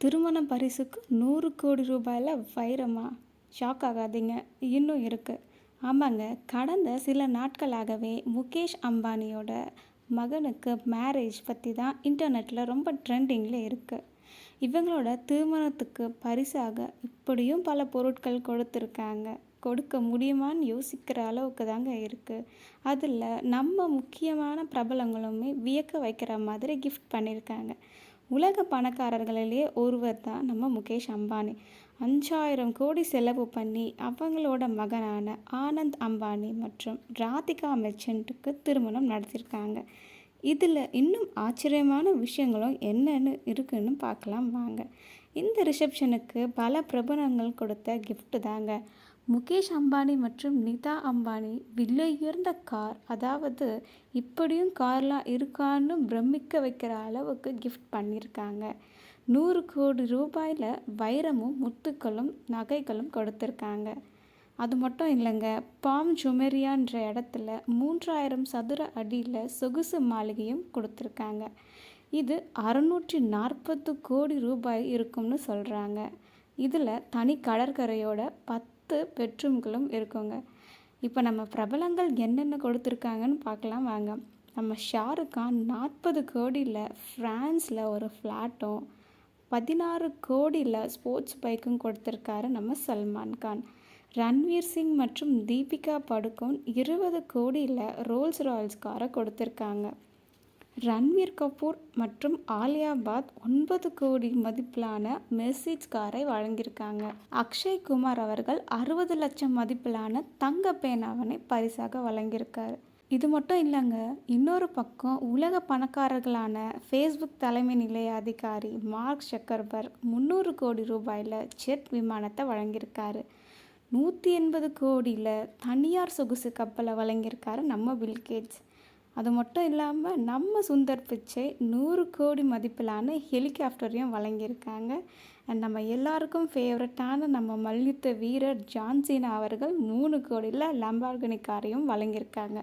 திருமண பரிசுக்கு 100 கோடி ரூபாயில வைரமா? ஷாக் ஆகாதீங்க. இன்னும் இருக்கு. ஆமாங்க. கடந்த சில நாட்களாகவே முகேஷ் அம்பானியோட மகனுக்கு மேரேஜ் பற்றி தான் இன்டர்நெட்டில் ரொம்ப ட்ரெண்டிங்கில் இருக்குது. இவங்களோட திருமணத்துக்கு பரிசாக இப்படியும் பல பொருட்கள் கொடுத்துருக்காங்க. கொடுக்க முடியுமான்னு யோசிக்கிற அளவுக்கு தாங்க இருக்குது. அதில் நம்ம முக்கியமான பிரபலங்களுமே வியக்க வைக்கிற மாதிரி கிஃப்ட் பண்ணியிருக்காங்க. உலக பணக்காரர்களிலே ஒருவர் தான் நம்ம முகேஷ் அம்பானி. 5000 கோடி செலவு பண்ணி அவங்களோட மகனான ஆனந்த் அம்பானி மற்றும் ராதிகா மெர்ச்சன்ட்டுக்கு திருமணம் நடத்தியிருக்காங்க. இதில் இன்னும் ஆச்சரியமான விஷயங்களும் என்னென்னு இருக்குன்னு பார்க்கலாம் வாங்க. இந்த ரிசப்ஷனுக்கு பல பிரபலங்கள் கொடுத்த கிஃப்ட் தாங்க. முகேஷ் அம்பானி மற்றும் நிதா அம்பானி விலையுயர்ந்த கார், அதாவது இப்படியும் கார்லாம் இருக்கான்னு பிரமிக்க வைக்கிற அளவுக்கு கிஃப்ட் பண்ணியிருக்காங்க. 100 கோடி ரூபாயில் வைரமும் முத்துக்களும் நகைகளும் கொடுத்துருக்காங்க. அது மட்டும் இல்லைங்க, பாம் ஜுமெரியான்ற இடத்துல 3000 சதுர அடியில் சொகுசு மாளிகையும் கொடுத்துருக்காங்க. இது 640 கோடி ரூபாய் இருக்கும்னு சொல்கிறாங்க. இதில் தனி கடற்கரையோட 10 பெட்ரூம்களும் இருக்குங்க. இப்போ நம்ம பிரபலங்கள் என்னென்ன கொடுத்துருக்காங்கன்னு பார்க்கலாம் வாங்க. நம்ம ஷாருக் கான் 40 கோடியில் ஃப்ரான்ஸில் ஒரு ஃப்ளாட்டும் 16 கோடியில் ஸ்போர்ட்ஸ் பைக்கும் கொடுத்துருக்காரு நம்ம சல்மான் கான். ரன்வீர் சிங் மற்றும் தீபிகா படுகோன் 20 கோடியில் ரோல்ஸ் ராய்ஸ் காரை கொடுத்துருக்காங்க. ரன்வீர் கபூர் மற்றும் ஆலியா பட் 9 கோடி மதிப்பிலான மெர்சிடிஸ் காரை வழங்கியிருக்காங்க. அக்ஷய் குமார் அவர்கள் 60 லட்சம் மதிப்பிலான தங்க பேனாவினை பரிசாக வழங்கியிருக்காரு. இது மட்டும் இல்லைங்க, இன்னொரு பக்கம் உலக பணக்காரர்களான ஃபேஸ்புக் தலைமை நிலைய அதிகாரி மார்க் ஜக்கர்பர்க் 300 கோடி ரூபாயில் ஜெட் விமானத்தை வழங்கியிருக்காரு. 180 கோடியில் தனியார் சொகுசு கப்பலை வழங்கியிருக்காரு நம்ம பில்கேட்ஸ். அது மட்டும் இல்லாமல் நம்ம சுந்தர் பிச்சை 100 கோடி மதிப்பிலான ஹெலிகாப்டரையும் வழங்கியிருக்காங்க. அண்ட் நம்ம எல்லாருக்கும் ஃபேவரட்டான நம்ம மல்யுத்த வீரர் ஜான் சீனா அவர்கள் 3 கோடியில் லம்பார்கினி காரையும் வழங்கியிருக்காங்க.